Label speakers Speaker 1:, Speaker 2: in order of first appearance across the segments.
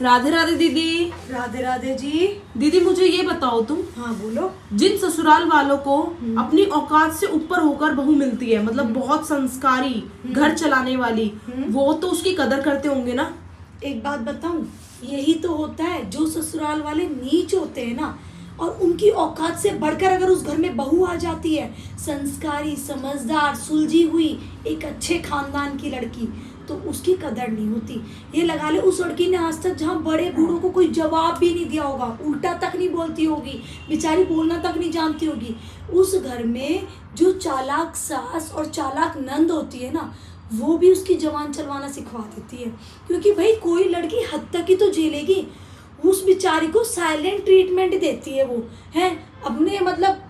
Speaker 1: राधे राधे दीदी।
Speaker 2: राधे राधे जी।
Speaker 1: दीदी मुझे ये बताओ तुम,
Speaker 2: हाँ बोलो।
Speaker 1: जिन ससुराल वालों को अपनी औकात से ऊपर होकर बहू मिलती है, मतलब बहुत संस्कारी, घर चलाने वाली, वो तो उसकी कदर करते होंगे ना।
Speaker 2: एक बात बताऊं, यही तो होता है, जो ससुराल वाले नीच होते हैं ना, और उनकी औकात से बढ़कर अगर उस घर में बहू आ जाती है, संस्कारी, समझदार, सुलझी हुई, एक अच्छे खानदान की लड़की, तो उसकी कदर नहीं होती। ये लगा ले उस लड़की ने आज तक जहाँ बड़े बूढ़ों को कोई जवाब भी नहीं दिया होगा, उल्टा तक नहीं बोलती होगी, बेचारी बोलना तक नहीं जानती होगी। उस घर में जो चालाक सास और चालाक नंद होती है ना, वो भी उसकी जवान चलवाना सिखवा देती है। क्योंकि भाई कोई लड़की हद तक ही तो झेलेगी, उस बेचारी को साइलेंट ट्रीटमेंट देती है वो, है अपने मतलब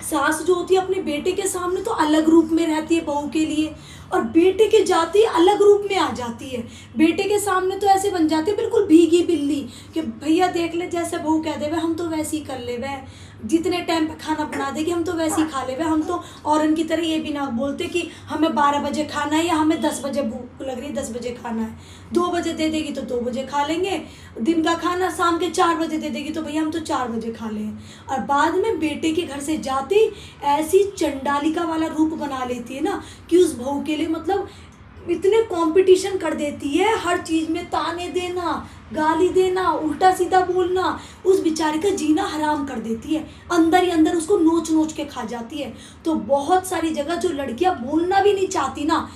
Speaker 2: सास जो होती है अपने बेटे के सामने तो अलग रूप में रहती है बहू के लिए, और बेटे के जाते ही अलग रूप में आ जाती है। बेटे के सामने तो ऐसे बन जाती है बिल्कुल भीगी बिल्ली कि भैया देख ले, जैसे बहू कह दे हम तो वैसे ही कर ले, वह जितने टाइम पे खाना बना देगी हम तो वैसे ही खा ले, हम तो औरन की तरह ये भी ना बोलते कि हमें 12 बजे खाना है या हमें 10 बजे भूख लग रही है 10 बजे खाना है। 2 बजे दे देगी तो 2 बजे खा लेंगे, दिन का खाना शाम के 4 बजे दे देगी तो भैया हम तो 4 बजे खा लें। और बाद में बेटे के घर से जाते ऐसी चंडालिका वाला रूप बना लेती है ना कि उस बहू के लिए मतलब इतने कंपटीशन कर देती है, हर चीज में ताने देना, गाली देना, उल्टा सीधा बोलना, उस बेचारी का जीना हराम कर देती है, अंदर ही अंदर उसको नोच नोच के खा जाती है। तो बहुत सारी जगह जो लड़कियां बोलना भी नहीं चाहती ना,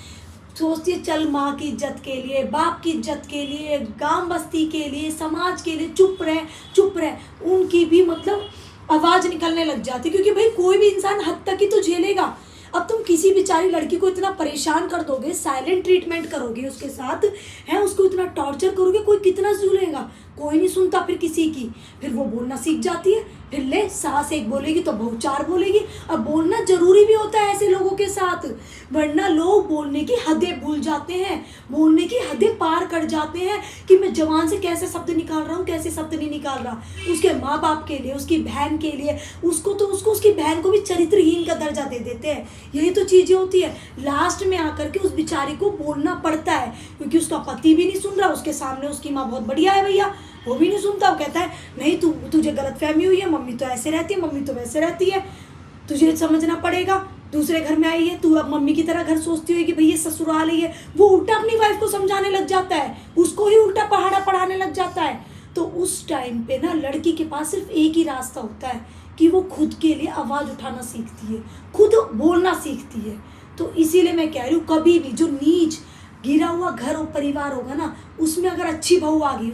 Speaker 2: सोचती है चल माँ की इज्जत के लिए, बाप की इज्जत के लिए, गांव बस्ती के लिए, समाज के लिए चुप रहे, उनकी भी मतलब आवाज निकलने लग जाती। क्योंकि भाई कोई भी इंसान हद तक ही तो झेलेगा। अब तुम किसी बेचारी लड़की को इतना परेशान कर दोगे, साइलेंट ट्रीटमेंट करोगे उसके साथ, है उसको इतना टॉर्चर करोगे, कोई कितना झूलेगा, कोई नहीं सुनता फिर किसी की। फिर वो बोलना सीख जाती है, फिर ले सास एक बोलेगी तो बहू 4 बोलेगी। अब बोलना जरूरी भी होता है ऐसे लोगों के साथ, वरना लोग बोलने की हदें भूल जाते हैं, बोलने की हदें पार कर जाते हैं कि मैं जवान से कैसे शब्द निकाल रहा हूँ, कैसे शब्द नहीं निकाल रहा। उसके माँ बाप के लिए, उसकी बहन के लिए, उसको उसकी बहन को भी चरित्रहीन का दर्जा दे देते हैं। यही तो चीजें होती है, लास्ट में आकर के उस बेचारी को बोलना पड़ता है, क्योंकि उसका पति भी नहीं सुन रहा, उसके सामने उसकी माँ बहुत बढ़िया है भैया, वो भी नहीं सुनता। वो कहता है नहीं तुझे गलतफहमी हुई है, मम्मी तो ऐसे रहती है, मम्मी तो वैसे रहती है, तुझे समझना पड़ेगा, दूसरे घर में आई है, तू अब मम्मी की तरह घर सोचती हो कि भाई ये ससुराल है। वो उल्टा अपनी वाइफ को समझाने लग जाता है, उसको ही उल्टा पहाड़ा पढ़ाने लग जाता है। तो उस टाइम पे ना लड़की के पास सिर्फ एक ही रास्ता होता है कि वो खुद के लिए आवाज उठाना सीखती है, खुद बोलना सीखती है। तो इसीलिए मैं कह रही हूँ, कभी भी जो नीच गिरा हुआ घर और परिवार होगा ना, उसमें अगर अच्छी बहू आ गई,